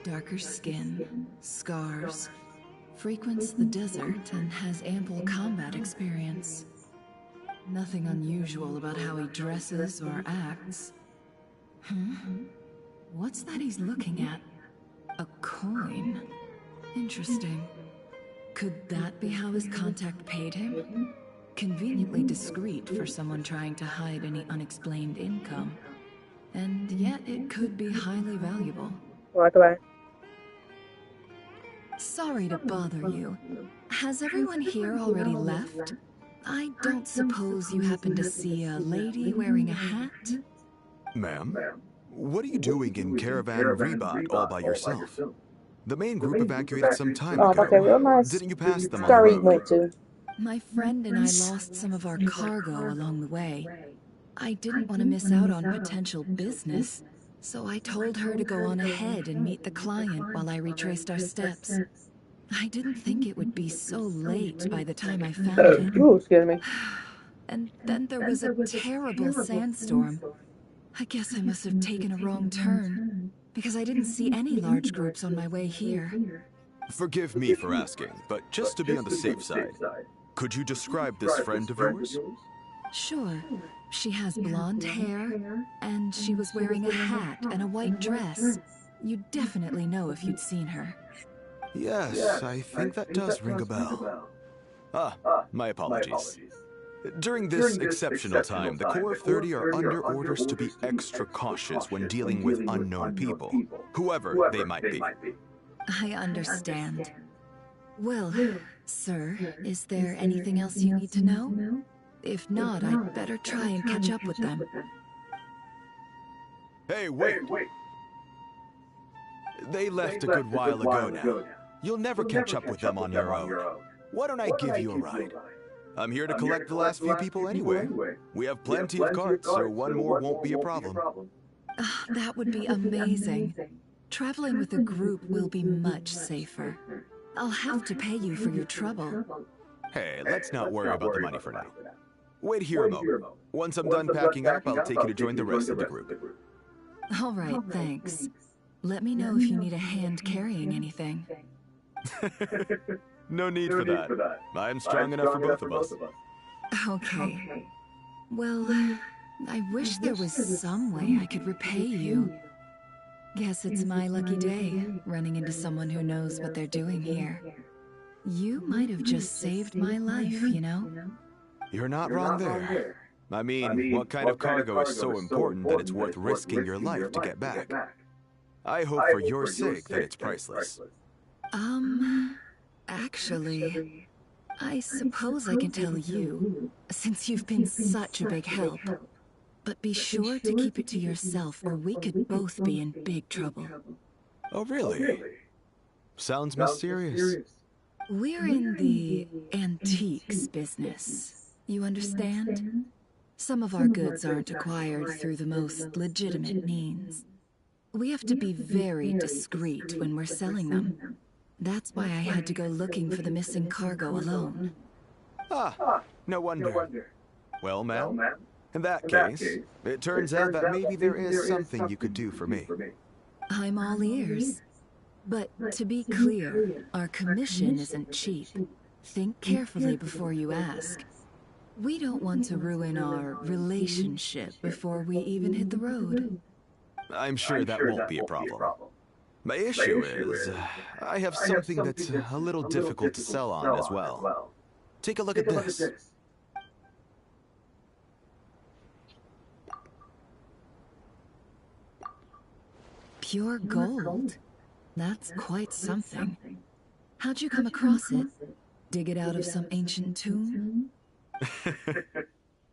Darker skin, scars, frequents the desert and has ample combat experience. Nothing unusual about how he dresses or acts. What's that he's looking at? A coin. Interesting. Could that be how his contact paid him? Conveniently discreet for someone trying to hide any unexplained income. And yet it could be highly valuable. Walk away. Sorry to bother you. Has everyone here already left? I don't suppose you happen to see a lady wearing a hat? Ma'am, what are you doing in Caravan Rebot all by yourself? The main group evacuated some time ago. Didn't you pass them on the road? My friend and I lost some of our cargo along the way. I didn't want to miss out on potential business, so I told her to go on ahead and meet the client while I retraced our steps. I didn't think it would be so late by the time I found it. Ooh, excuse me. And then there was a terrible sandstorm. I guess I must have taken a wrong turn, because I didn't see any large groups on my way here. Forgive me for asking, but just to be on the safe side, could you describe this friend of yours? Sure. She has blonde hair, and she was wearing a hat and a white dress. You'd definitely know if you'd seen her. Yes, I think that does ring a bell. My apologies. During this exceptional time, the Core of 30 are under orders to be extra cautious when dealing with unknown people, whoever they might be. I understand. Well, sir, is there anything else you need to know? If not, I'd better try and catch up with them. Hey, wait! They left a good while ago now. You'll never catch up with them on your own. Why don't I give you a ride? I'm here to collect the last few people anyway. We have plenty of carts, so one more won't be a problem. That would be amazing. Traveling with a group will be much safer. I'll have to pay you for your trouble. Hey, let's not worry about the money for now. Wait here a moment. Once I'm done packing up, I'll take you to join the rest of the group. All right, thanks. Let me know if you need a hand carrying anything. No need for that. I'm strong enough for both of us. Okay. Well, I wish there was some way I could repay you. Guess it's my lucky day, running into someone who knows what they're doing here. You might have just saved my life, you know? You're not wrong there. I mean, what kind of cargo is so important that it's worth risking your life to get back? I hope for your sake that it's priceless. Actually, I suppose I can tell you, since you've been such a big help. But be sure to keep it to yourself, or we could both be in big trouble. Oh, really? Sounds mysterious. We're in the antiques business. You understand? Some of our goods aren't acquired through the most legitimate means. We have to be very discreet when we're selling them. That's why I had to go looking for the missing cargo alone. No wonder. Well, ma'am, in that case, it turns out that maybe there is something you could do for me. I'm all ears. But to be clear, our commission isn't cheap. Think carefully before you ask. We don't want to ruin our relationship before we even hit the road. I'm sure that won't be a problem. My issue is, I have something that's a little difficult to sell on as well. take a look at this. Pure gold. That's quite something. How'd you come across it? Dig it out of some ancient tomb?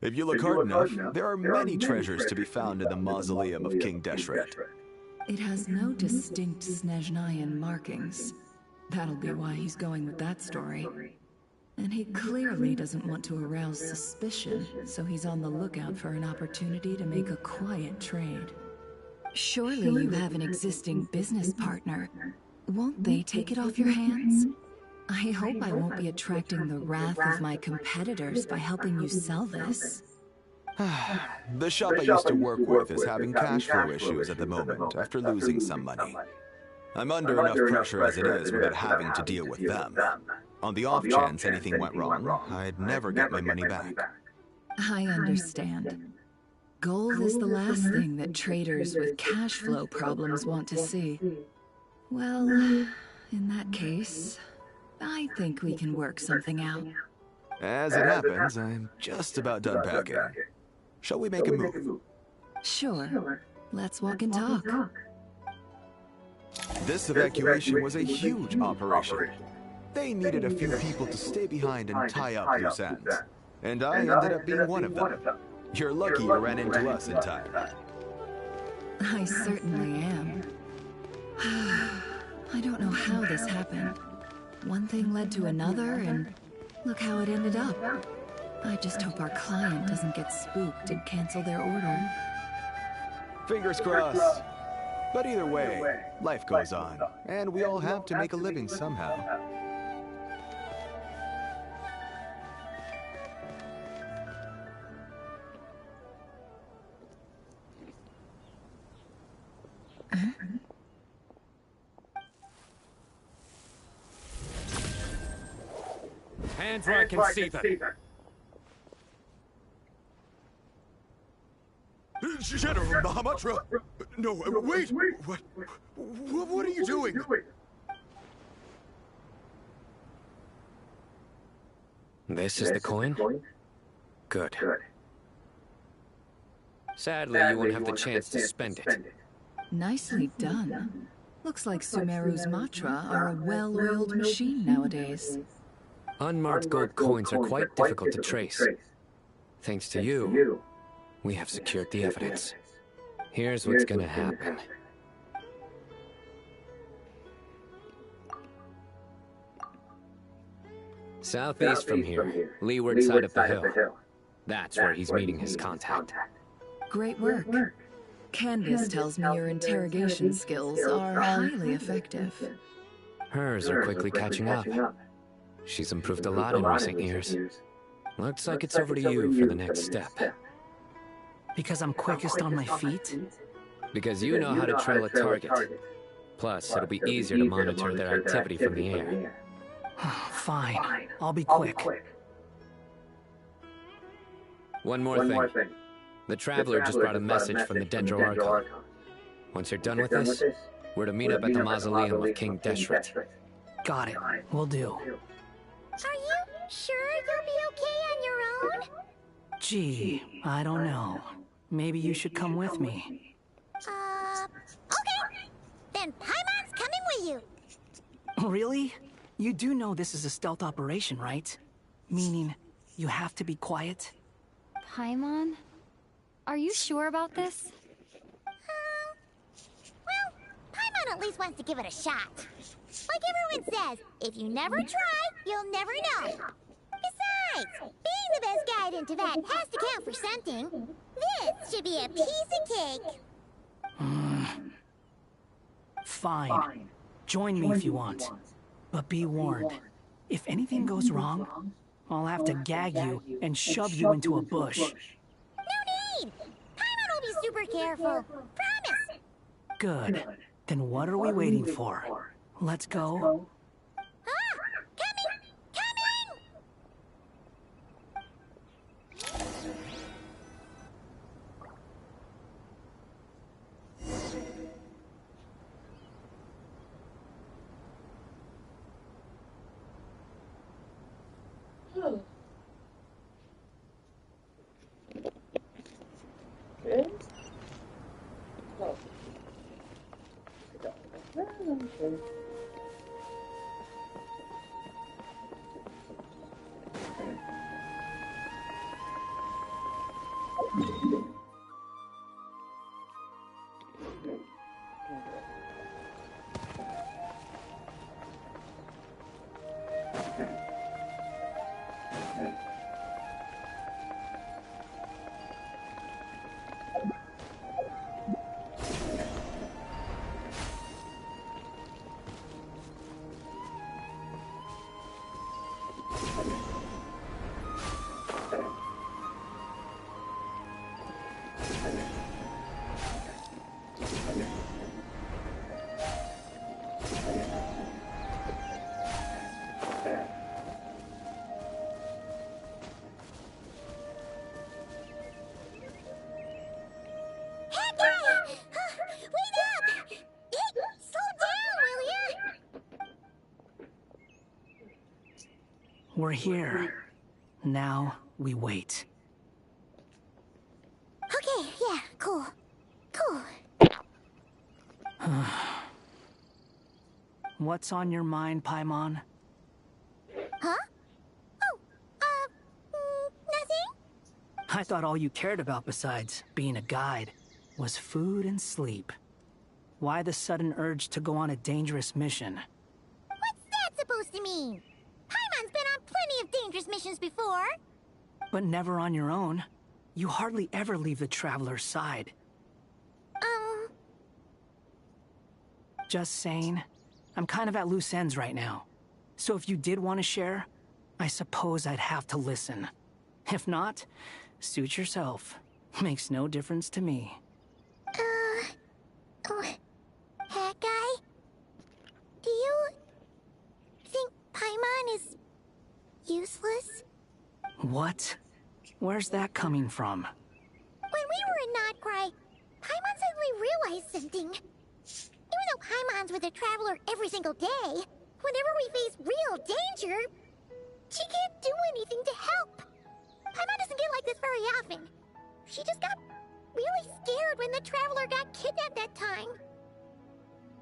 If you look hard enough, there are many treasures to be found in the mausoleum of King Deshret. It has no distinct Snezhnayan markings. That'll be why he's going with that story. And he clearly doesn't want to arouse suspicion, so he's on the lookout for an opportunity to make a quiet trade. Surely you have an existing business partner. Won't they take it off your hands? I hope I won't be attracting the wrath of my competitors by helping you sell this. The shop I used to work with is having cash flow issues at the moment after losing some money. I'm under enough pressure as it is without having to deal with them. On the off chance anything went wrong, I'd never get my money back. I understand. Gold is the last thing that traders with cash flow problems want to see. Well, in that case, I think we can work something out. As it happens, I'm just about done packing. Shall we make a move? Sure. Let's walk and talk. This evacuation was a huge operation. They needed a few people to stay behind and tie up loose ends. And I ended up being one of them. You're lucky you ran into us in time. I certainly am. I don't know how this happened. One thing led to another, and look how it ended up. I just hope our client doesn't get spooked and cancel their order. Fingers crossed. But either way, life goes on, and we all have to make a living somehow. Hands where I can see them. General Mahamatra! No, wait! What are you doing? This is the coin? Good. Sadly, you won't have the chance to spend it. Nicely done. Looks like Sumeru's Matra are a well-oiled machine nowadays. Unmarked gold coins are quite difficult to trace. Thanks to you, we have secured the evidence. Here's what's gonna happen. Southeast from here, leeward side of the hill. That's where he's meeting his contact. Great work. Candace tells me your interrogation skills are highly effective. Hers are quickly catching up. She's improved a lot in recent years. Looks like it's over to you for the next step. Because I'm quickest on my feet? Because you know how to trail a target. Plus, it'll be easier to monitor their activity from the air. Fine. I'll be quick. One more thing. The Traveler just brought a message from the Dendro Archon. Once you're done with this, we're to meet up at the mausoleum of King Deshret. Got it. Will do. Are you sure you'll be okay on your own? Gee, I don't know. Maybe you should come with me. Okay. Then Paimon's coming with you. Really? You do know this is a stealth operation, right? Meaning, you have to be quiet? Paimon? Are you sure about this? Well, Paimon at least wants to give it a shot. Like everyone says, if you never try, you'll never know. Besides, being the best guide in Tibet has to count for something. This should be a piece of cake. Fine. Join me if you want. But be warned, if anything goes wrong, I'll have to gag you and shove you into a bush. No need! Paimon will be super careful. Promise! Good. Then what are we waiting for? Let's go. Coming! Coming! Wait up! Hey, slow down, will ya? We're here. Now we wait. Okay, yeah, cool. Cool. What's on your mind, Paimon? Huh? Oh, nothing? I thought all you cared about besides being a guide was food and sleep. Why the sudden urge to go on a dangerous mission? What's that supposed to mean? Paimon's been on plenty of dangerous missions before. But never on your own. You hardly ever leave the Traveler's side. Just saying, I'm kind of at loose ends right now. So if you did want to share, I suppose I'd have to listen. If not, suit yourself. Makes no difference to me. Hat guy? Do you think Paimon is useless? What? Where's that coming from? When we were in Notcry, Paimon suddenly realized something. Even though Paimon's with a Traveler every single day, whenever we face real danger, she can't do anything to help. Paimon doesn't get like this very often. She just got really scared when the Traveler got kidnapped that time.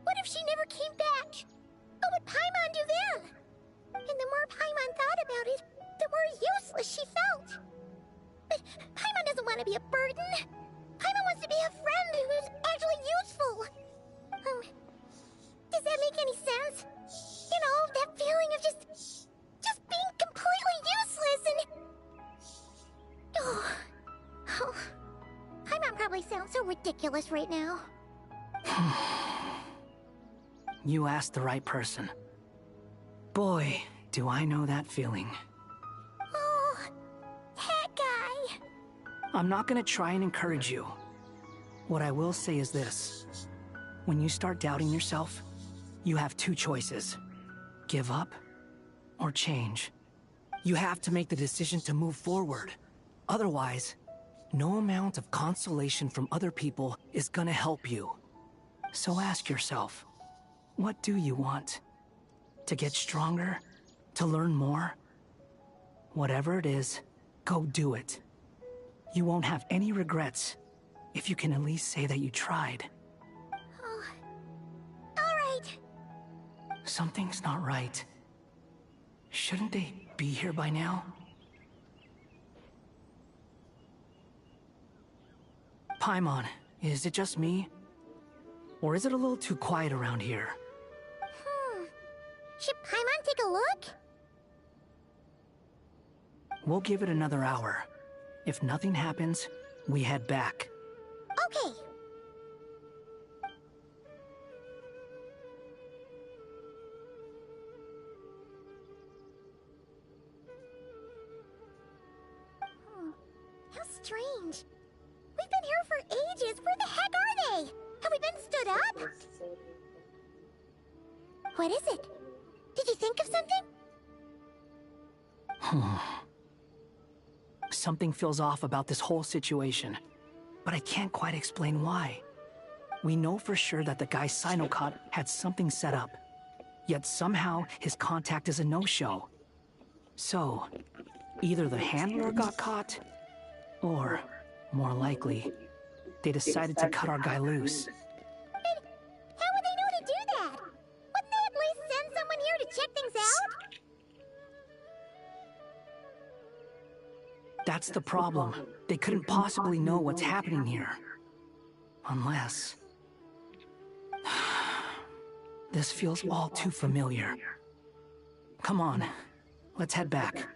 What if she never came back? What would Paimon do then? And the more Paimon thought about it, the more useless she felt. But Paimon doesn't want to be a burden. Paimon wants to be a friend who's actually useful. Does that make any sense? You know, that feeling of just being completely useless and... Oh, Paimon probably sounds so ridiculous right now. You asked the right person. Boy, do I know that feeling. Oh, that guy. I'm not gonna try and encourage you. What I will say is this. When you start doubting yourself, you have two choices. Give up or change. You have to make the decision to move forward. Otherwise, no amount of consolation from other people is gonna help you. So ask yourself, what do you want? To get stronger? To learn more? Whatever it is, go do it. You won't have any regrets if you can at least say that you tried. Oh, all right. Something's not right. Shouldn't they be here by now? Paimon, is it just me? Or is it a little too quiet around here? Should Paimon take a look? We'll give it another hour. If nothing happens, we head back. Okay. How strange. We've been here for ages. Where the heck are they? Have we been stood up? What is it? Did you think of something? Something feels off about this whole situation, but I can't quite explain why. We know for sure that the guy Sinocot had something set up, yet somehow his contact is a no-show. So, either the handler got caught, or, more likely, they decided to cut our guy loose. How would they know to do that? Wouldn't they at least send someone here to check things out? That's the problem. They couldn't possibly know what's happening here. Unless... This feels all too familiar. Come on, let's head back.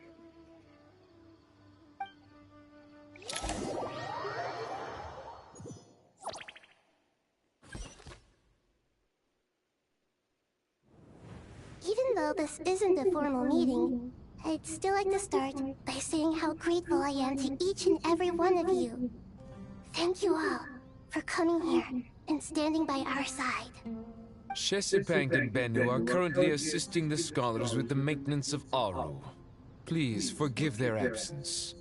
Even though this isn't a formal meeting, I'd still like to start by saying how grateful I am to each and every one of you. Thank you all for coming here and standing by our side. Shesipang and Bennu are currently assisting the scholars with the maintenance of Aru. Please forgive their absence.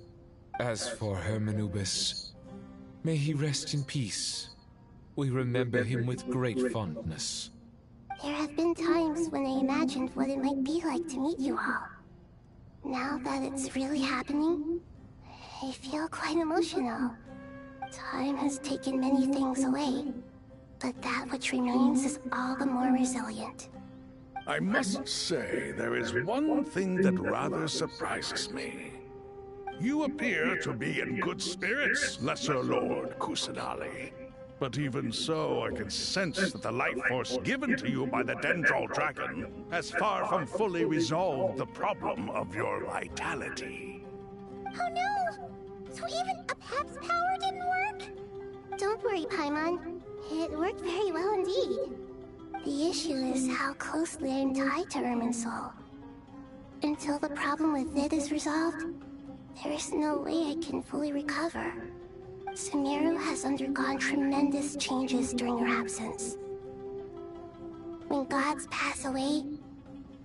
As for Hermanubis, may he rest in peace. We remember him with great fondness. There have been times when I imagined what it might be like to meet you all. Now that it's really happening, I feel quite emotional. Time has taken many things away, but that which remains is all the more resilient. I must say, there is one thing that rather surprises me. You appear to be in good spirits, Lesser Lord Kusanali. But even so, I can sense that the life force given to you by the Dendral Dragon has far from fully resolved the problem of your vitality. Oh no! So even Apap's power didn't work? Don't worry, Paimon. It worked very well indeed. The issue is how closely I'm tied to Irminsul. Until the problem with Vid is resolved, there is no way I can fully recover. Sumeru has undergone tremendous changes during your absence. When gods pass away,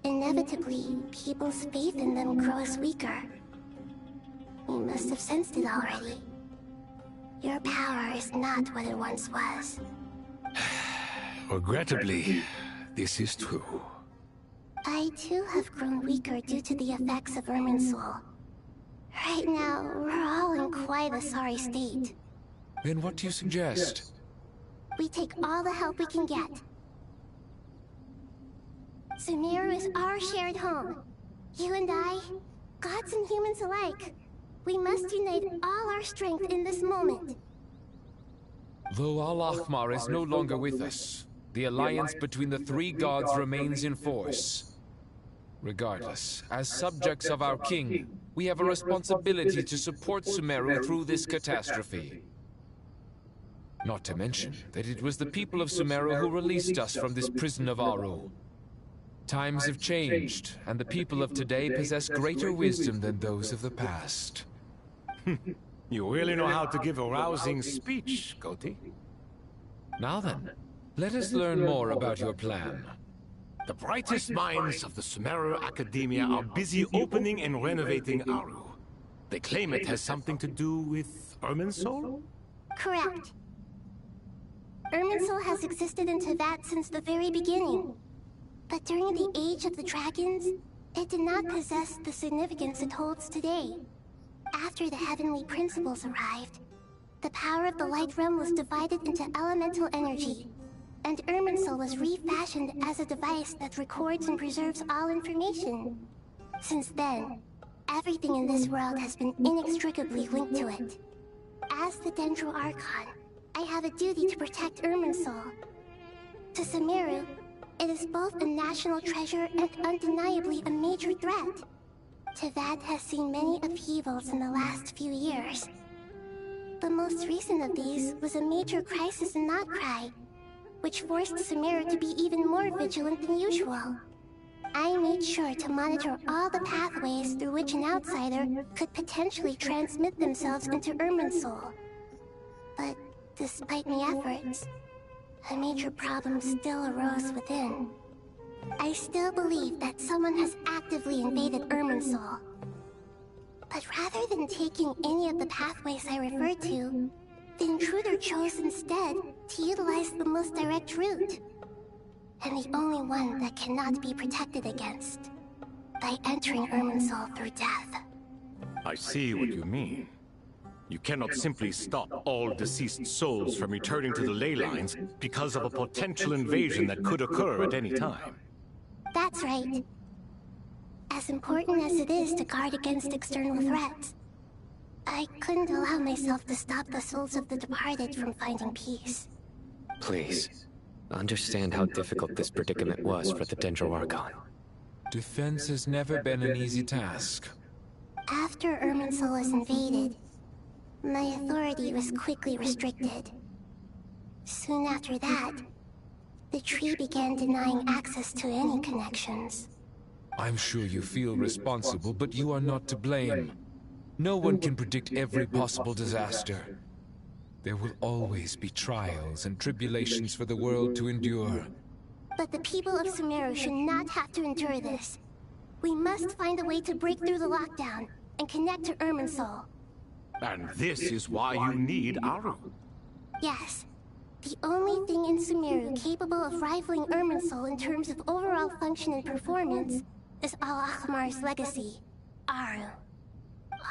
inevitably, people's faith in them grows weaker. You must have sensed it already. Your power is not what it once was. Regrettably, this is true. I too have grown weaker due to the effects of Irminsul. Right now, we're all in quite a sorry state. Then what do you suggest? We take all the help we can get. Sumeru is our shared home. You and I, gods and humans alike. We must unite all our strength in this moment. Though Al-Ahmar is no longer with us, the alliance between the three gods remains in force. Regardless, as subjects of our king, we have a responsibility to support Sumeru through this catastrophe. Not to mention that it was the people of Sumeru who released us from this prison of Aru. Times have changed, and the people of today possess greater wisdom than those of the past. You really know how to give a rousing speech, Koti. Now then, let us learn more about your plan. The brightest minds of the Sumeru Academia are busy opening and renovating Aru. They claim it has something to do with Irminsul? Correct. Irminsul has existed in Teyvat since the very beginning. But during the Age of the Dragons, it did not possess the significance it holds today. After the Heavenly Principles arrived, the power of the Light Realm was divided into elemental energy, and Irminsul was refashioned as a device that records and preserves all information. Since then, everything in this world has been inextricably linked to it. As the Dendral Archon, I have a duty to protect Irminsul. To Sumeru, it is both a national treasure and undeniably a major threat. Teyvat has seen many upheavals in the last few years. The most recent of these was a major crisis in Notcry, which forced Sumeru to be even more vigilant than usual. I made sure to monitor all the pathways through which an outsider could potentially transmit themselves into Irminsul. But despite my efforts, a major problem still arose within. I still believe that someone has actively invaded Irminsul. But rather than taking any of the pathways I referred to, the intruder chose instead to utilize the most direct route. And the only one that cannot be protected against. by entering Irminsul through death. I see what you mean. You cannot simply stop all deceased souls from returning to the ley lines because of a potential invasion that could occur at any time. That's right. As important as it is to guard against external threats, I couldn't allow myself to stop the souls of the departed from finding peace. Please, understand how difficult this predicament was for the Dendro Archon. Defense has never been an easy task. After Irminsul was invaded, my authority was quickly restricted. Soon after that, the tree began denying access to any connections. I'm sure you feel responsible, but you are not to blame. No one can predict every possible disaster. There will always be trials and tribulations for the world to endure. But the people of Sumeru should not have to endure this. We must find a way to break through the lockdown and connect to Irminsul. And this is why you need Aru. Yes. The only thing in Sumeru capable of rivaling Irminsul in terms of overall function and performance is Al-Akhmar's legacy, Aru.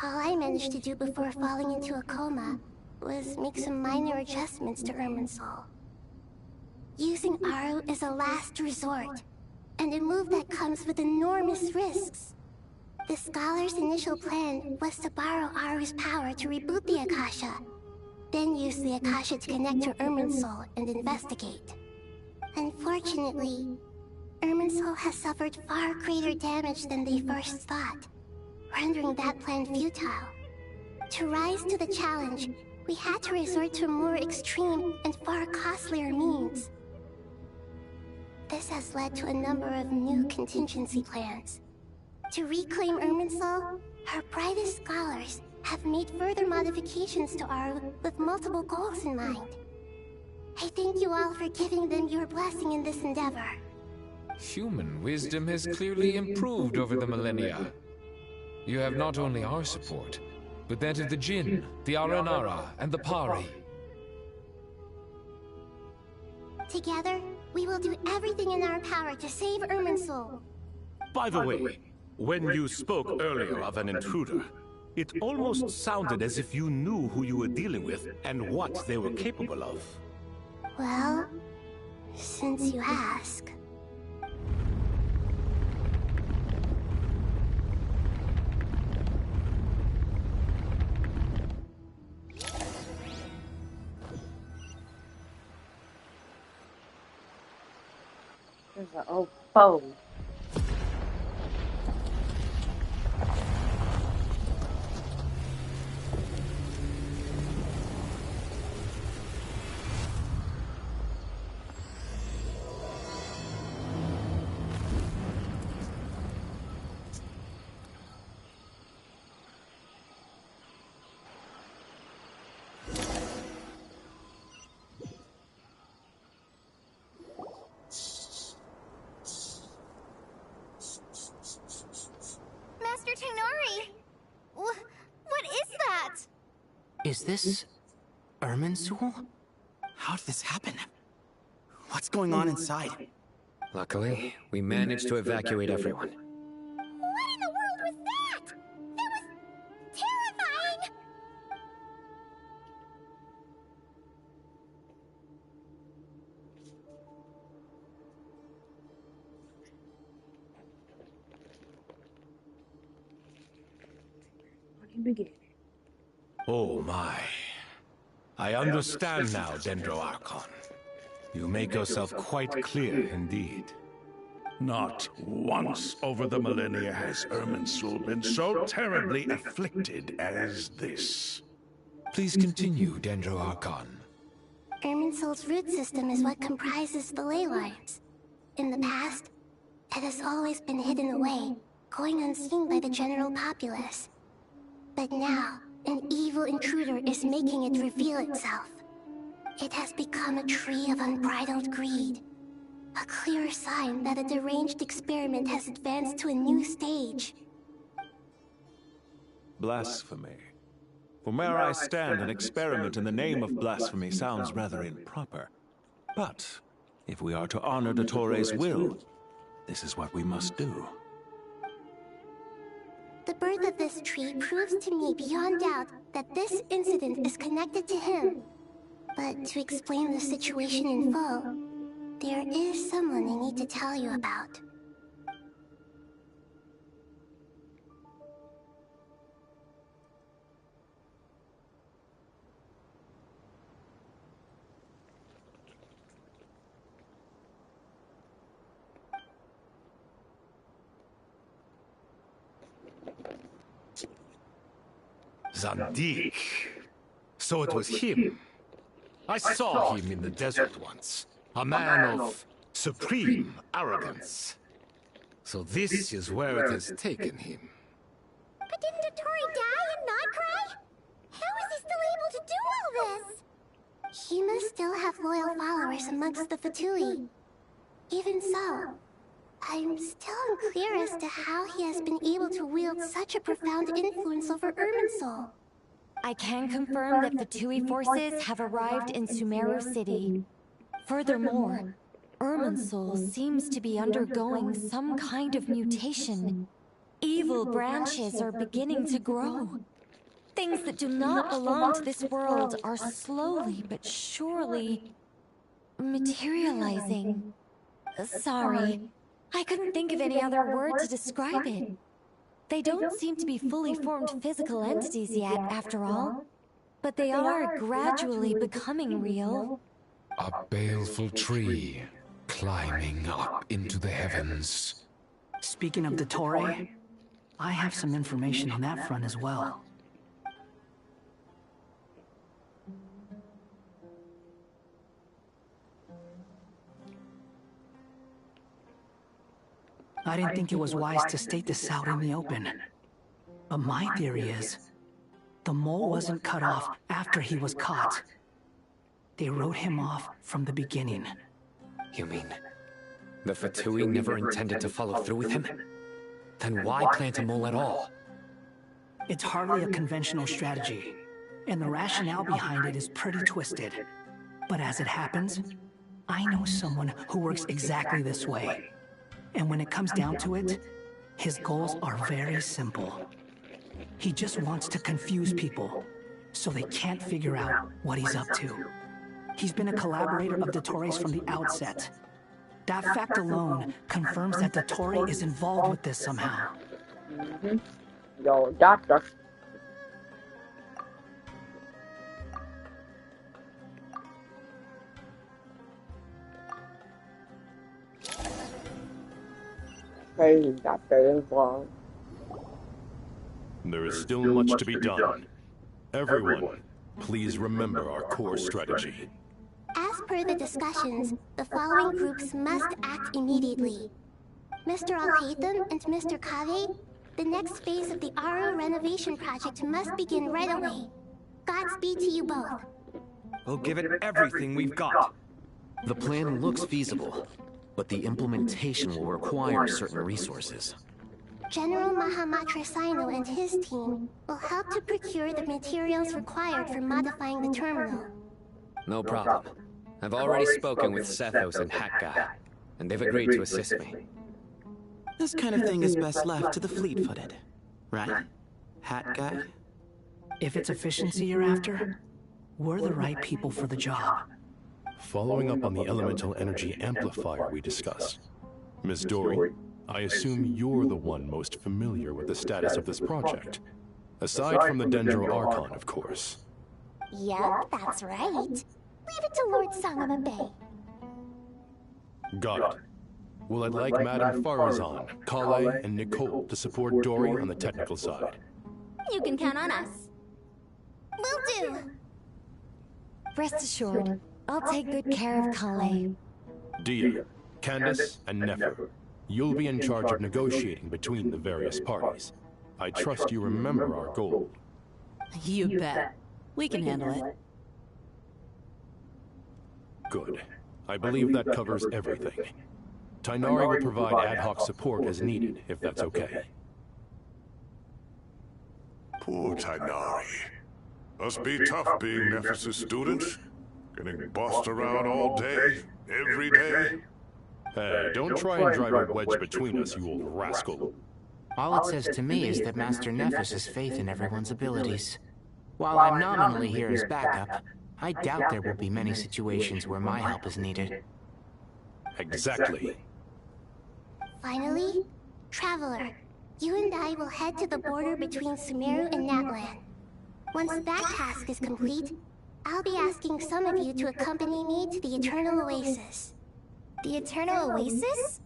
All I managed to do before falling into a coma was make some minor adjustments to Irminsul. Using Aru is a last resort, and a move that comes with enormous risks. The Scholar's initial plan was to borrow Aru's power to reboot the Akasha, then use the Akasha to connect to Irminsul and investigate. Unfortunately, Irminsul has suffered far greater damage than they first thought, rendering that plan futile. To rise to the challenge, we had to resort to more extreme and far costlier means. This has led to a number of new contingency plans. To reclaim Irminsul, our brightest scholars have made further modifications to Aru with multiple goals in mind. I thank you all for giving them your blessing in this endeavor. Human wisdom has clearly improved over the millennia. You have not only our support, but that of the Jinn, the Aranara, and the Pari. Together, we will do everything in our power to save Irminsul. By the way, when you spoke earlier of an intruder, it almost sounded as if you knew who you were dealing with and what they were capable of. Well, since you ask... There's an old phone. Master Tainari! What is that? Is this Irminsul? How did this happen? What's going on inside? Luckily, we managed to evacuate everyone. What in the world was that? That was terrifying! Oh my. I understand now, Dendro Archon. You make yourself quite clear indeed. Not once over the millennia has Irminsul been so terribly afflicted as this. Please continue, Dendro Archon. Irminsul's root system is what comprises the ley lines. In the past, it has always been hidden away, going unseen by the general populace. But now, an evil intruder is making it reveal itself. It has become a tree of unbridled greed. A clear sign that a deranged experiment has advanced to a new stage. Blasphemy. From where I stand, an experiment in the name of blasphemy sounds rather improper. But, if we are to honor Dottores' will, this is what we must do. The birth of this tree proves to me beyond doubt that this incident is connected to him. But to explain the situation in full, there is someone I need to tell you about. Zadig. So it was him. I saw him in the desert once. A man of supreme arrogance. So this is where it has taken him. But didn't Dottore die and not cry? How is he still able to do all this? He must still have loyal followers amongst the Fatui. Even so, I'm still unclear as to how he has been able to wield such a profound influence over Irminsul. I can confirm that Fatui forces have arrived in Sumeru City. Furthermore, Irminsul seems to be undergoing some kind of mutation. Evil branches are beginning to grow. Things that do not belong to this world are slowly but surely materializing. Sorry, I couldn't think of any other word to describe it. They don't seem to be fully formed physical entities yet, after all. But they are gradually becoming real. A baleful tree climbing up into the heavens. Speaking of Dottore, I have some information on that front as well. I didn't think it was wise to state this out in the open. But my theory is, the mole wasn't cut off after he was caught. They wrote him off from the beginning. You mean, the Fatui never intended to follow through with him? Then why plant a mole at all? It's hardly a conventional strategy, and the rationale behind it is pretty twisted. But as it happens, I know someone who works exactly this way. And when it comes down to it, his goals are very simple. He just wants to confuse people, so they can't figure out what he's up to. He's been a collaborator of Dottore's from the outset. That fact alone confirms that Dottore is involved with this somehow. Yo, doctor. Crazy doctor involved. There is still much to be done. Everyone, please remember our core strategy. As per the discussions, the following groups must act immediately. Mr. Al-Haytham and Mr. Kave, the next phase of the Aru renovation project must begin right away. Godspeed to you both. We'll give it everything we've got. The plan looks feasible, but the implementation will require certain resources. General Mahamatra Sino and his team will help to procure the materials required for modifying the terminal. No problem. I've already spoken with Sethos and Hat-Guy, and they've agreed to assist me. This kind of thing is best left to the fleet-footed, right? Hat guy? If it's efficiency you're after, we're the right people for the job. Following up on the elemental energy amplifier we discussed, Ms. Dory, I assume you're the one most familiar with the status of this project. Aside from the Dendro Archon, of course. Yep, that's right. Leave it to Lord Sangama Bay. Got it. Well, I'd like Madame Farazan, Kale, and Nicole to support Dory on the technical side. You can count on us. Will do. Rest assured, I'll take good care of Kale. Dia, Candace, and Nefer, you'll be in charge of negotiating between the various parties. I trust you remember our goal. You bet. We can handle it. Good. I believe that covers everything. Tainari will provide ad hoc support as needed, if that's okay. Poor Tainari. Must be tough being Nephis' student. Getting bossed around all day, every day. Hey, don't try and drive a wedge between us, you old rascal. All it says to me is that Master Nephis has faith in everyone's abilities. While I'm nominally here as backup, I doubt there will be many situations where my help is needed. Exactly. Finally, Traveler, you and I will head to the border between Sumeru and Natlan. Once that task is complete, I'll be asking some of you to accompany me to the Eternal Oasis. The Eternal Oasis?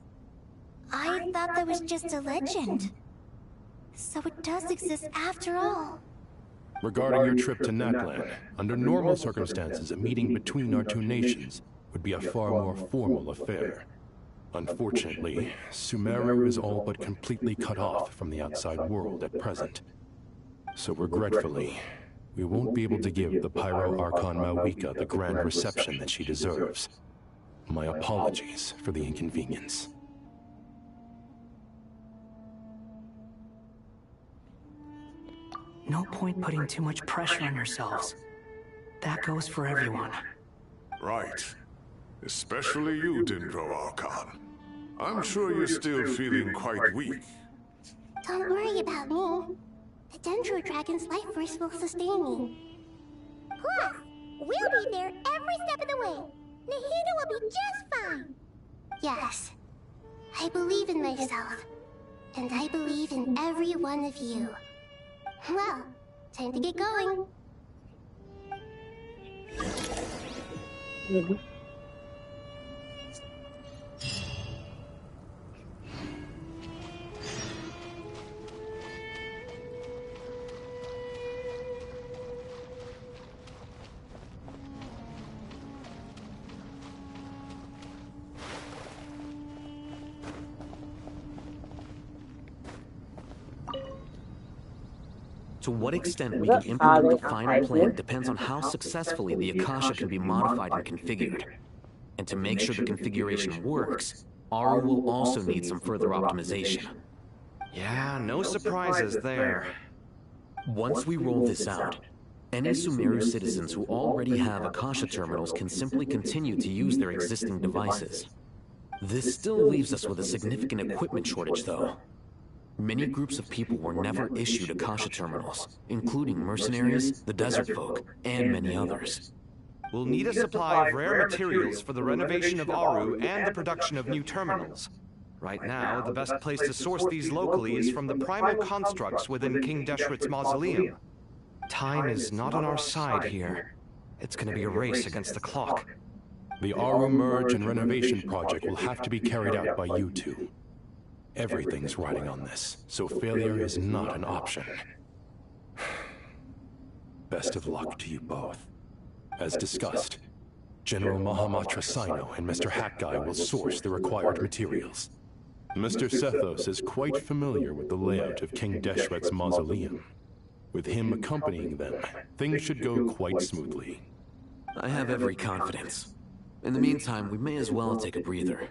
I thought that was just a legend. So it does exist after all. Regarding your trip to Natlan, under normal circumstances, a meeting between our two nations would be a far more formal affair. Unfortunately, Sumeru is all but completely cut off from the outside world at present. So regretfully, we won't be able to give the Pyro Archon Mawika the grand reception that she deserves. My apologies for the inconvenience. No point putting too much pressure on yourselves. That goes for everyone. Right. Especially you, Dendro Archon. I'm sure you're still feeling quite weak. Don't worry about me. The Dendro Dragon's life force will sustain me. Plus, we'll be there every step of the way. Nahida will be just fine. Yes. I believe in myself. And I believe in every one of you. Well, time to get going. To what extent we can implement the final plan depends on how successfully the Akasha can be modified and configured. And to make sure the configuration works, Aru will also need some further optimization. Yeah, no surprises there. Once we roll this out, any Sumeru citizens who already have Akasha terminals can simply continue to use their existing devices. This still leaves us with a significant equipment shortage, though. Many groups of people were never issued Akasha terminals, including mercenaries, the desert folk, and many others. We'll need a supply of rare materials for the renovation of Aru and the production of new terminals. Right now, the best place to source these locally is from the primal constructs within King Deshret's mausoleum. Time is not on our side here. It's gonna be a race against the clock. The Aru Merge and Renovation project will have to be carried out by you two. Everything's riding on this, so failure is not an option. Best of luck to you both. As discussed, General Mahamatra Sino and Mr. Hatguy will source the required materials. Mr. Sethos is quite familiar with the layout of King Deshret's mausoleum. With him accompanying them, things should go quite smoothly. I have every confidence. In the meantime, we may as well take a breather.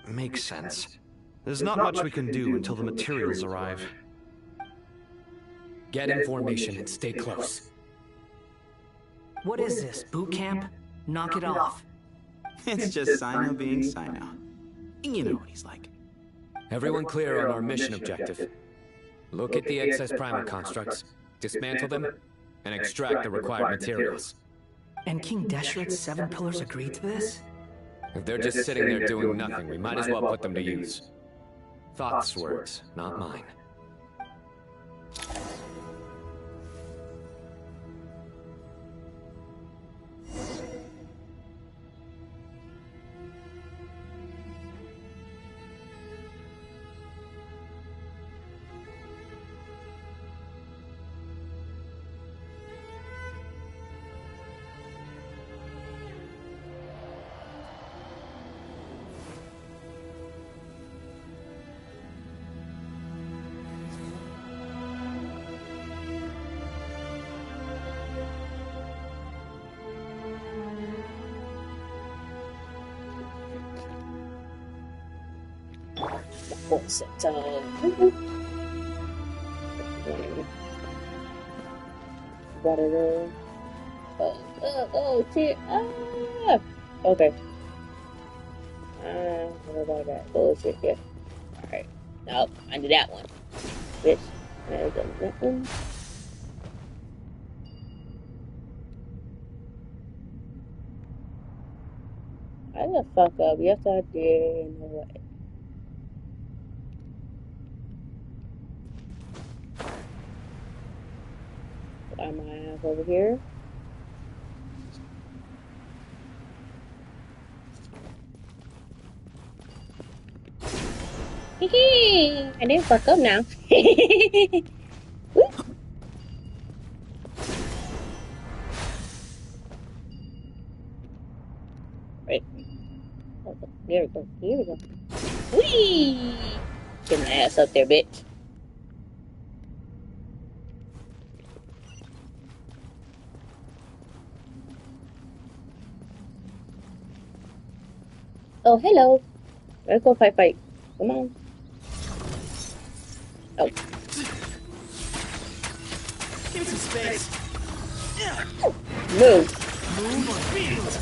Makes sense. There's not much we can do until the materials arrive. Get in formation and stay close. What is this, boot camp? Knock it off. It's just Sino being Sino. You know what he's like. Everyone clear on our mission objective. Look at the excess primal constructs, dismantle them, and extract the required materials. And King Deshret's 7 pillars agreed to this? If they're just sitting there doing nothing, we might as well put them to use. Thought's words, not mine. Oh, shit. Ah! Okay. What about that? Bullshit, yeah. Alright. Nope, I did that one. Bitch. There's nothing. I the fuck up. Yes, I did. You know what? Got my ass over here. Hee. I didn't fuck up now. Right. There we go. Here we go. Whee! Get my ass up there, bitch. Oh, hello. Let's go fight. Come on. Oh. Give me some space. Move. Move or beat.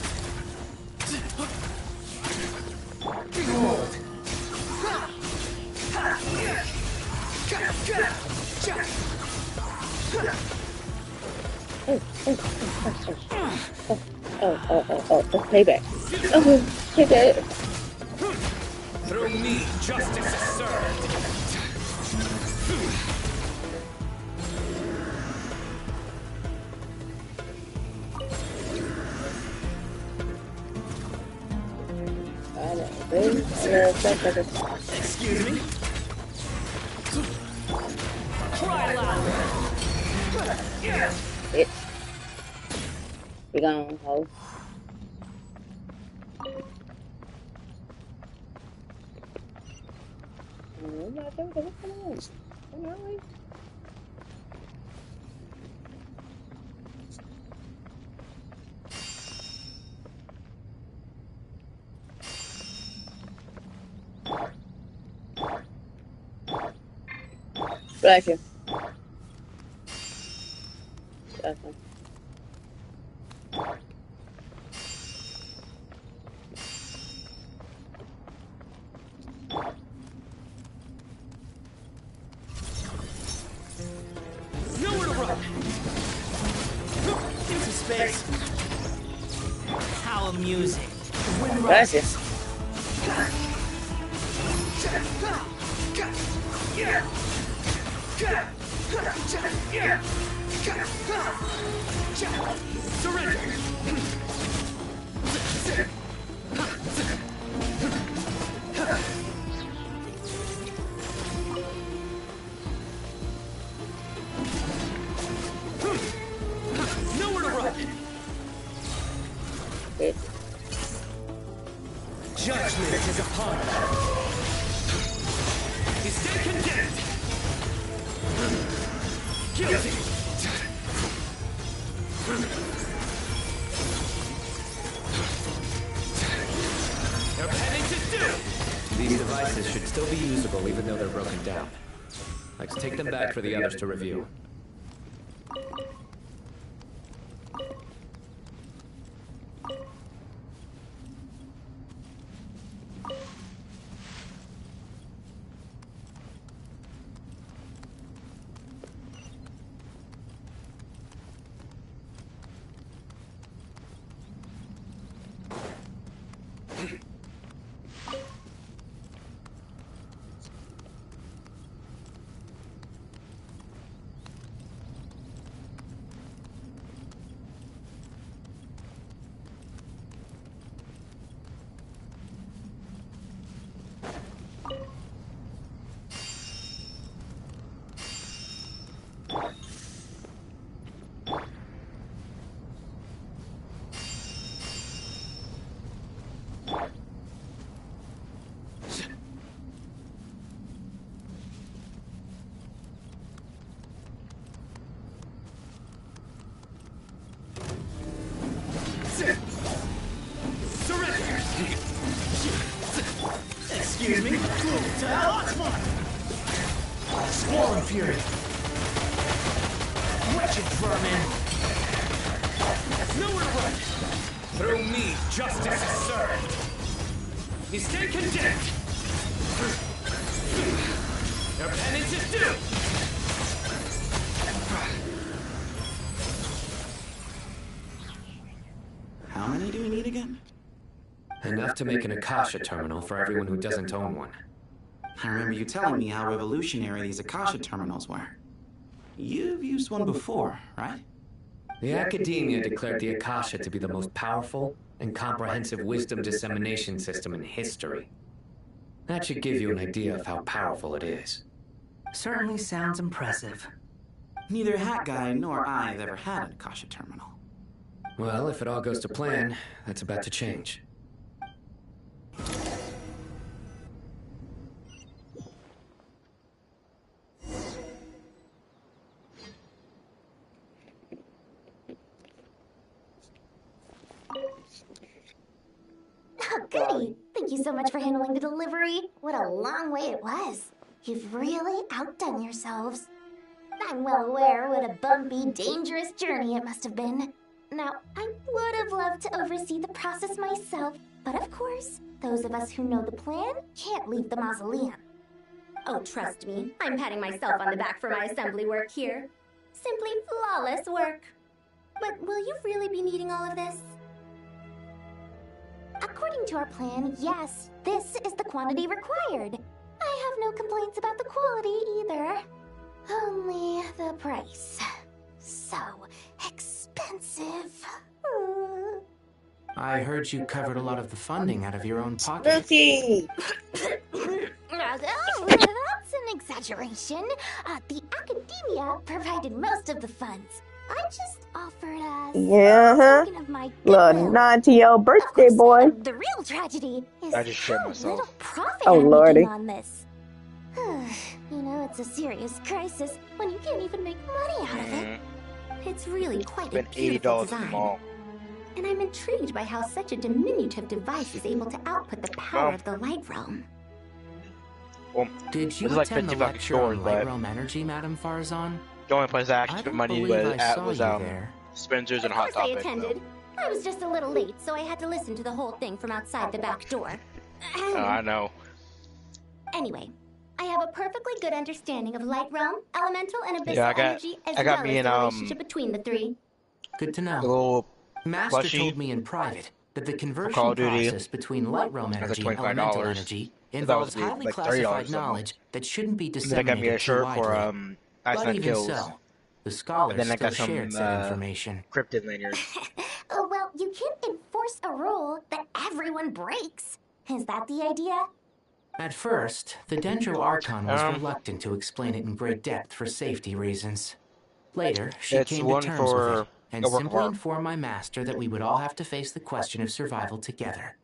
Behold. Oh, payback. Oh, payback. Through me, justice is served. Excuse me? Cry loud. Bitch. Be gone, ho. What's going on? Come on. Bless you. Bless him. Nowhere to run. Give me some space. How amusing. The wind Bless you. rises. Surrender. Nowhere to run. Bitch. Judgment is upon us. You stand condemned. Guilty. They're heading to doom. These devices should still be usable even though they're broken down. Let's take them back for the others to review. Excuse me? Squall and fury. Wretched vermin. Nowhere to run. Through me, justice is served. You stand condemned. Their penance is due! How many do we need again? Enough to make an Akasha terminal for everyone who doesn't own one. I remember you telling me how revolutionary these Akasha terminals were. You've used one before, right? The Academia declared the Akasha to be the most powerful and comprehensive wisdom dissemination system in history. That should give you an idea of how powerful it is. Certainly sounds impressive. Neither Hat Guy nor I have ever had an Akasha terminal. Well, if it all goes to plan, that's about to change. Oh, goody! Thank you so much for handling the delivery. What a long way it was. You've really outdone yourselves. I'm well aware what a bumpy, dangerous journey it must have been. Now, I would have loved to oversee the process myself, but of course, those of us who know the plan can't leave the mausoleum. Oh, trust me, I'm patting myself on the back for my assembly work here. Simply flawless work. But will you really be needing all of this? According to our plan, yes, this is the quantity required. I have no complaints about the quality either. Only the price. So expensive. I heard you covered a lot of the funding out of your own pocket. That's an exaggeration. The Academia provided most of the funds. I just offered us a token of my Look, goodwill. 90-year birthday boy. The real tragedy is I just shit how myself. little profit Oh, I'm lordy. making on this. You know, it's a serious crisis when you can't even make money out of it. It's really quite a Spent beautiful $80 at the design. mall. And I'm intrigued by how such a diminutive device is able to output the power Well. of the light realm. Well, Did you this is like attend the 50 fucking lecture on stores, light but realm energy, Madame Farzan? the only place I I actually spent don't money believe I at saw was you there. Spencer's and Of Hot course I Topic. attended. I was just a little late, so I had to listen to the whole thing from outside the back door. I know. Anyway, I have a perfectly good understanding of light realm, elemental, and abyssal Yeah, energy, as I got well me as an, the relationship between the three. Good to know. The little Master plushie told me in private that the Call conversion of Duty. process between light realm It was energy like and elemental $25. energy That was involves like highly $30 classified something. knowledge that shouldn't be And then I got me disseminated a shirt too for widely. Ice But Knife even Kills. so, the And scholars then I still got some shared said information. cryptid lanyards. Oh, well, you can't enforce a rule that everyone breaks. Is that the idea? At first, the Dendro Archon was Um, reluctant to explain it in great depth for safety reasons. Later, she It's came to one terms for with it and a work of simply art. informed my master that we would all have to face the question of survival together.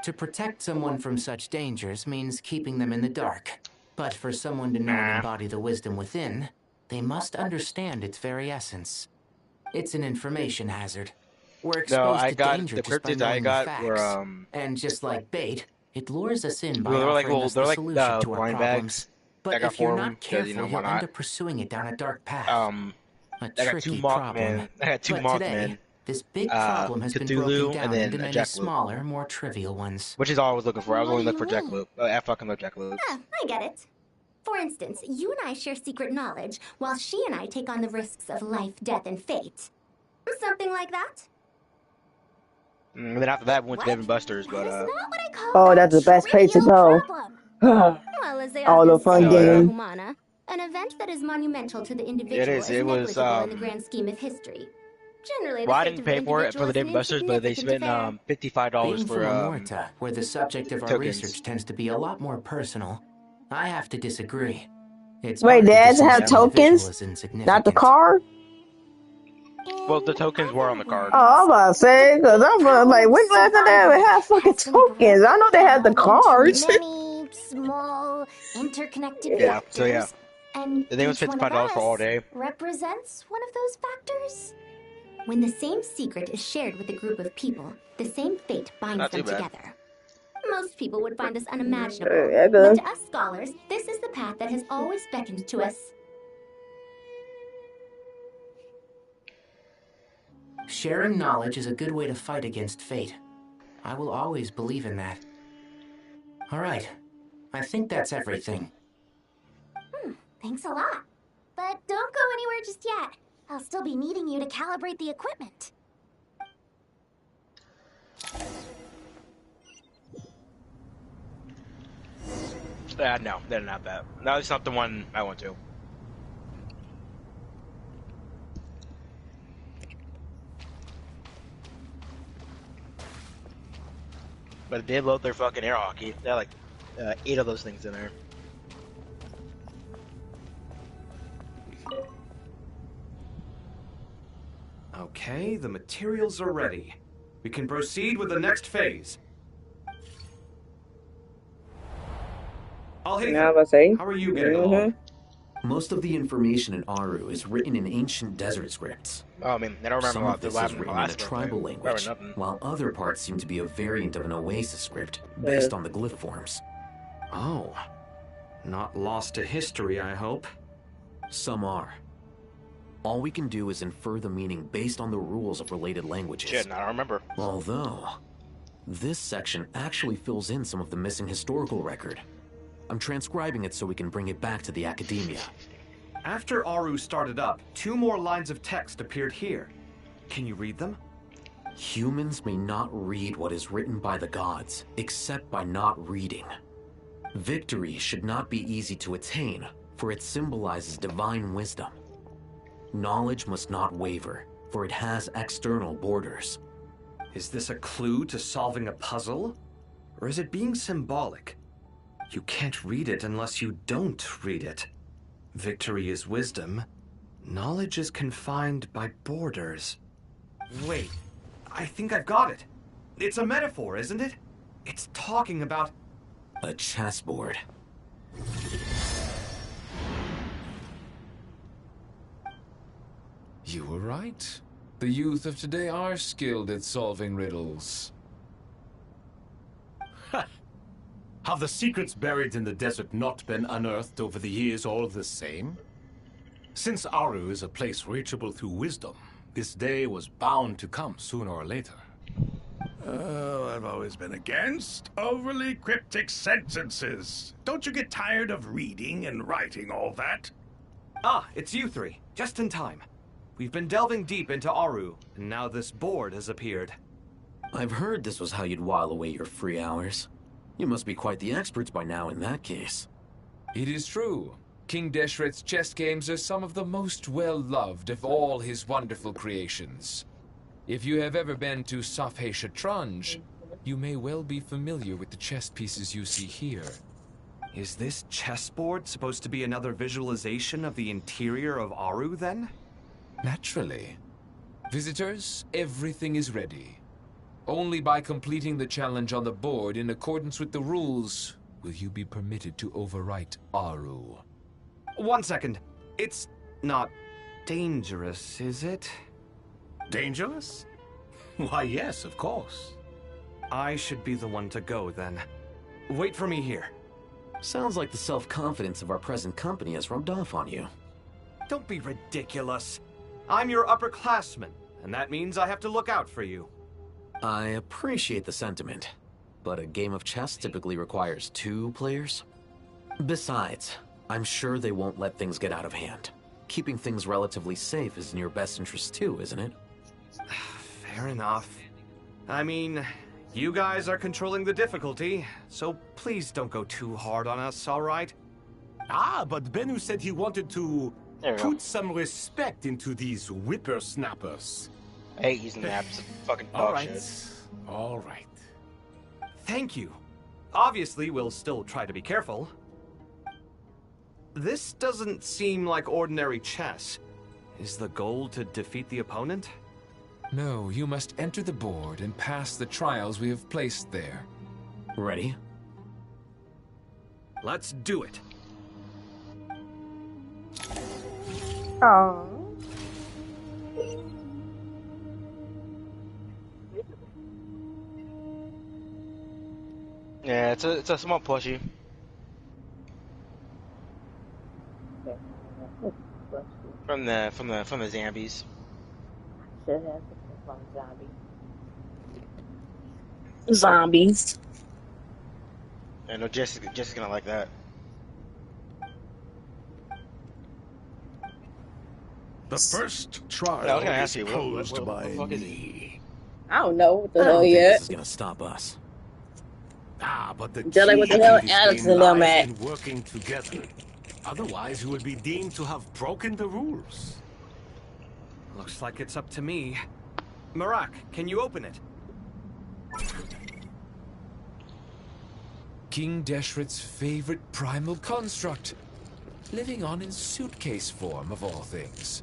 To protect someone from such dangers means keeping them in the dark. But for someone to know and embody the wisdom within, they must understand its very essence. It's an information hazard. We're No, exposed I to got danger the just by cryptids I knowing the got facts. were And just like bait, it lures us in by well, they're like offering little, us they're the like solution to our blind problems. bags. But I got if you're 4 of them not 'cause, careful, you know, why you'll end not? up pursuing it down a dark path. A I got 2 tricky problem. Mothman. I got 2 But today, Mothman. this big problem has been broken Cthulhu, down and then into a many Jackalope. smaller, more trivial ones. Which is all I was looking for. I was What only do looking for you mean? Jackalope. I fucking love Jackalope. Ah, I get it. For instance, you and I share secret knowledge, while she and I take on the risks of life, death, and fate. Something like that? And then after that, we went to Dave and Buster's, but Not what I call Oh, a that's the best place to trivial go. problem. Well, as they All the often fun say, games. Humana, an event that is monumental to the individual It is. It was, negligible in the grand scheme of history. Generally, the well, I fate didn't of pay the for it individual for the is Dave an and Buster's, but they insignificant spent affair. $55 Being for from Amorta, where the subject of our tokens. research tends to be a lot more personal, I have to disagree. It's Wait, hard they to have to dismiss have an individual tokens? as insignificant. Not the car? Well, the tokens were on the card. Oh, I'm about to say, because I'm like, when last time they ever had fucking tokens? I know they had the cars. Many small interconnected Yeah, factors. so yeah. And The thing was each one of $55 for all us day. represents one of those factors. When the same secret is shared with a group of people, the same fate binds Not them too bad. together. Most people would find this unimaginable, Yeah, but good. to us scholars, this is the path that has always beckoned to us. Sharing knowledge is a good way to fight against fate. I will always believe in that. All right. I think that's everything. Thanks a lot. But don't go anywhere just yet. I'll still be needing you to calibrate the equipment. No, they're not that. No, it's not the one I went to. But they load their fucking air hockey. They have like 8 of those things in there. Okay, the materials are ready. We can proceed with the next phase. How are you getting along? Most of the information in Aru is written in ancient desert scripts. Oh, I mean, I don't remember Some a lot of this the is written in a tribal language, while other parts seem to be a variant of an Oasis script based on the glyph forms. Oh. Not lost to history, I hope. Some are. All we can do is infer the meaning based on the rules of related languages. Shit, I don't remember. Although, this section actually fills in some of the missing historical record. I'm transcribing it so we can bring it back to the academia. After Aru started up, 2 more lines of text appeared here. Can you read them? Humans may not read what is written by the gods, except by not reading. Victory should not be easy to attain, for it symbolizes divine wisdom. Knowledge must not waver, for it has external borders. Is this a clue to solving a puzzle? Or is it being symbolic? You can't read it unless you don't read it. Victory is wisdom. Knowledge is confined by borders. Wait, I think I've got it. It's a metaphor, isn't it? It's talking about... a chessboard. You were right. The youth of today are skilled at solving riddles. Have the secrets buried in the desert not been unearthed over the years all the same? Since Aru is a place reachable through wisdom, this day was bound to come sooner or later. Oh, I've always been against overly cryptic sentences. Don't you get tired of reading and writing all that? Ah, it's you 3. Just in time. We've been delving deep into Aru, and now this board has appeared. I've heard this was how you'd while away your free hours. You must be quite the experts by now in that case. It is true. King Deshret's chess games are some of the most well-loved of all his wonderful creations. If you have ever been to Safhe Shatranj, you may well be familiar with the chess pieces you see here. Is this chessboard supposed to be another visualization of the interior of Aru, then? Naturally. Visitors, everything is ready. Only by completing the challenge on the board in accordance with the rules will you be permitted to overwrite Aru. 1 second. It's not dangerous, is it? Dangerous? Why, yes, of course. I should be the one to go, then. Wait for me here. Sounds like the self-confidence of our present company has rubbed off on you. Don't be ridiculous. I'm your upperclassman, and that means I have to look out for you. I appreciate the sentiment, but a game of chess typically requires 2 players. Besides, I'm sure they won't let things get out of hand. Keeping things relatively safe is in your best interest too, isn't it? Fair enough. I mean, you guys are controlling the difficulty, so please don't go too hard on us, all right? Ah, but Bennu said he wanted to put some respect into these whippersnappers. Hey, he's an absolute fucking dog shit. All right. Thank you. Obviously, we'll still try to be careful. This doesn't seem like ordinary chess. Is the goal to defeat the opponent? No, you must enter the board and pass the trials we have placed there. Ready? Let's do it. Oh. Yeah, it's a small plushie. From the zombies. Should have from zombie. Zombies. I know Jessica's gonna like that. The first trial I was gonna ask is you, posed what by the fuck is me. I don't know what the I hell don't think yet. this is gonna stop us. Ah, but the Just like what key the hell to this Alex game and them lies at. in working together. Otherwise, you will be deemed to have broken the rules. Looks like it's up to me. Marak, can you open it? King Deshret's favorite primal construct, living on in suitcase form of all things.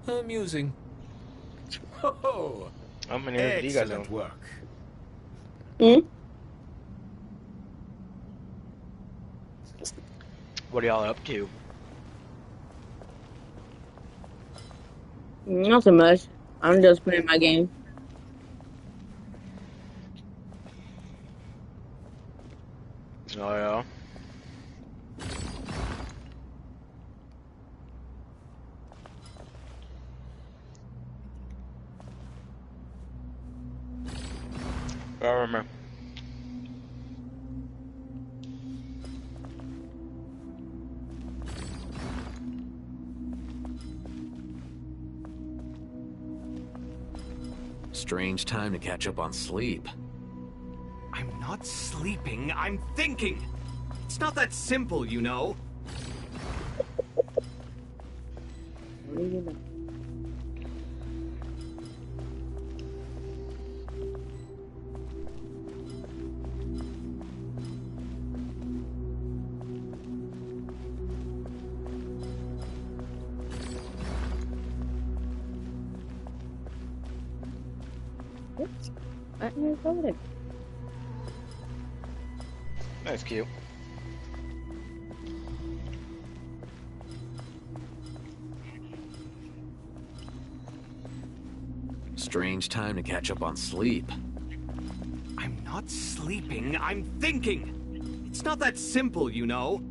Amusing. Oh, How many do you guys know? excellent work. What are y'all up to? Not so much. I'm just playing my game. Oh yeah. I remember. Strange time to catch up on sleep. I'm not sleeping, I'm thinking. It's not that simple, you know. What do you know? Oops. I got it. That's cute. Strange time to catch up on sleep. I'm not sleeping, I'm thinking. It's not that simple, you know.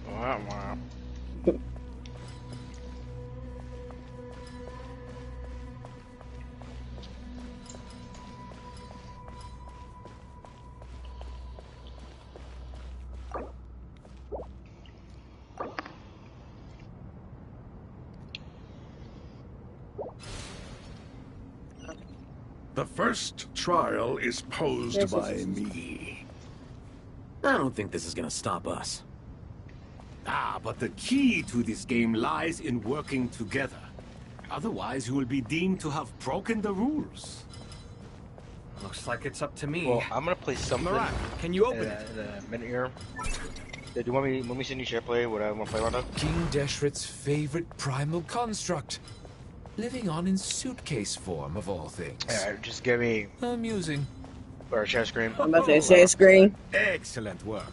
Wow. The first trial is posed by me. I don't think this is gonna stop us. Ah, but the key to this game lies in working together. Otherwise, you will be deemed to have broken the rules. Looks like it's up to me. Well, I'm gonna play something. Marak, can you open it? The minute here. Do you want me to send you share play? What I want to play right now? King Deshret's favorite primal construct, living on in suitcase form of all things. Alright, just give me. Amusing. Or share screen. I'm about to say share screen. Excellent work.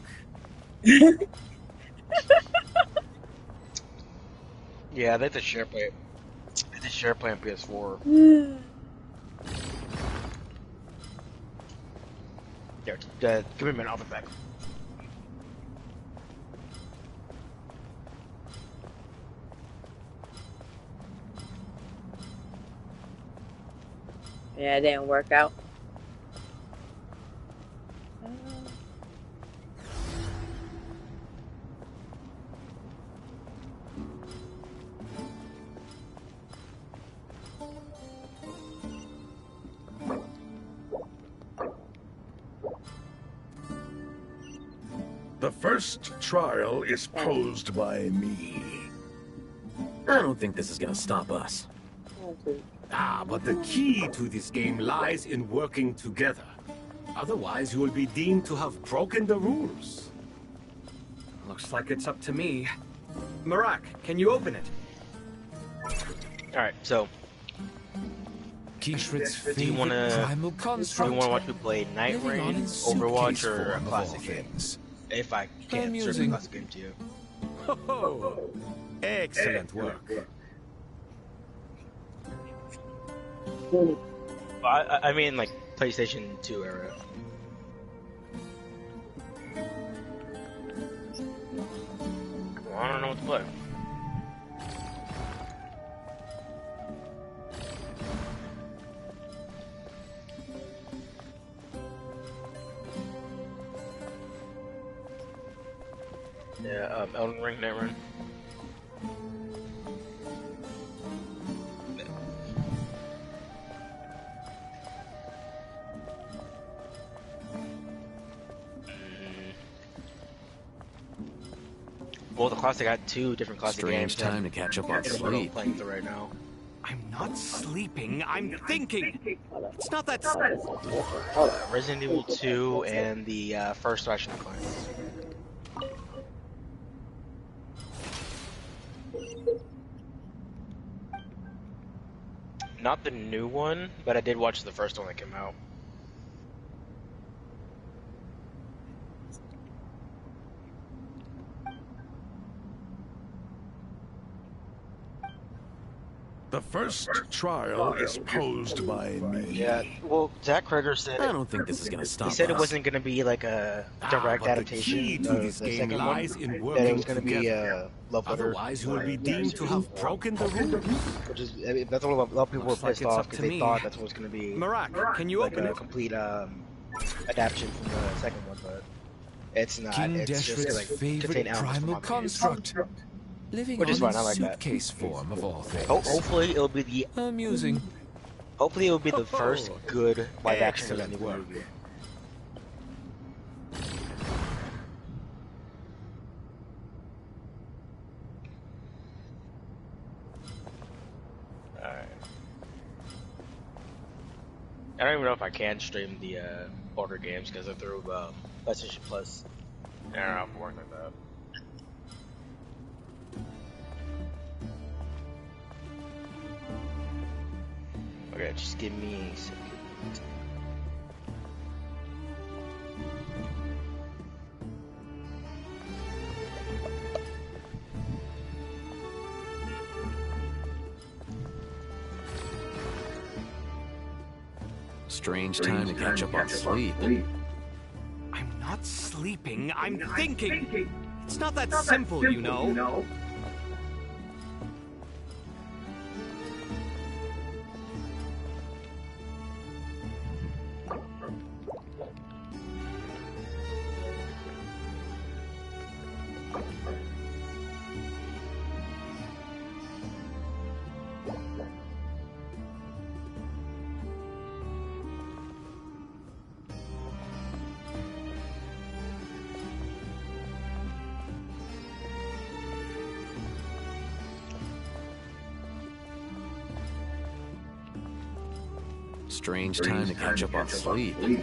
Yeah, I think the share play. I think share play on PS4. There, give me a minute. I'll be back. Yeah, it didn't work out. The first trial is posed by me. I don't think this is gonna stop us. Ah, but the key to this game lies in working together. Otherwise, you will be deemed to have broken the rules. Looks like it's up to me. Marak, can you open it? Alright, so. Deshret's Do you favorite wanna? primal Do construct. you want to watch me play Night living on Rain, in Overwatch, suitcase or a form of all classic game? things. If I can, Amusing. certain classic game to you. Oh, excellent work. I mean, like PlayStation 2 era. I don't know what to play. Yeah, Elden Ring, Night Rain. Well, the classic got 2 different classic games. Strange time to catch up on What I'm sleep. playing through right now. I'm not sleeping, I'm thinking. It's not that Resident Evil 2 and the first Ratchet and Clank. Not the new one, but I did watch the first one that came out. The first trial is posed by me. Yeah, well, Zach Kreger said... I don't think this is gonna stop He said it us. wasn't going to be like a direct adaptation of the second one. That it was going to be love letter. Otherwise, you will be deemed to have broken the rule. Which is, I mean, that's what a lot of people were pissed off because they thought that's what was going to be. Marak, can you like open a it? complete adaptation from the second one, but it's not. King It's just Deshret's like favorite primal construct. Living Which is on fine, I like that. suitcase form of all things. Hopefully it'll be the amusing. Hopefully it'll be the first good live action Resident Evil movie. Alright. I don't even know if I can stream the order games because they're through PlayStation Plus. I don't know if it works like that. Okay, just give me a second. Strange time to catch up on sleep. I'm not sleeping, I'm thinking. It's not that simple, you know. Strange time to catch up on sleep. I'm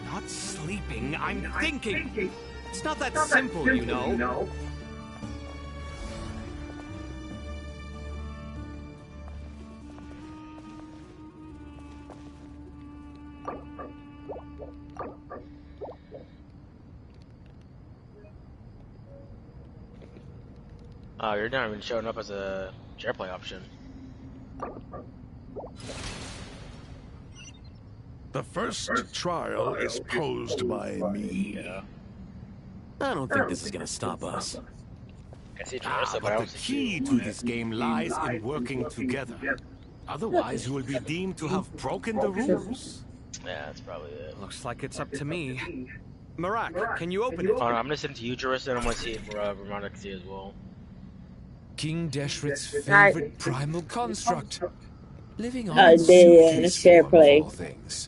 not sleeping, I'm thinking. It's not that simple, you know. Oh, you're not even showing up as a SharePlay option. The first trial is posed by me. I don't think this is gonna stop us. But the key to this game lies in working together. Otherwise, you will be deemed to have broken the rules. Yeah, that's probably it. Looks like it's up to me. Marak, can you open it? Oh, no, I'm gonna send it to you, Jarissa, and I'm gonna see if Ramona can see as well. King Deshret's favorite primal construct. Living on let's share play. all things.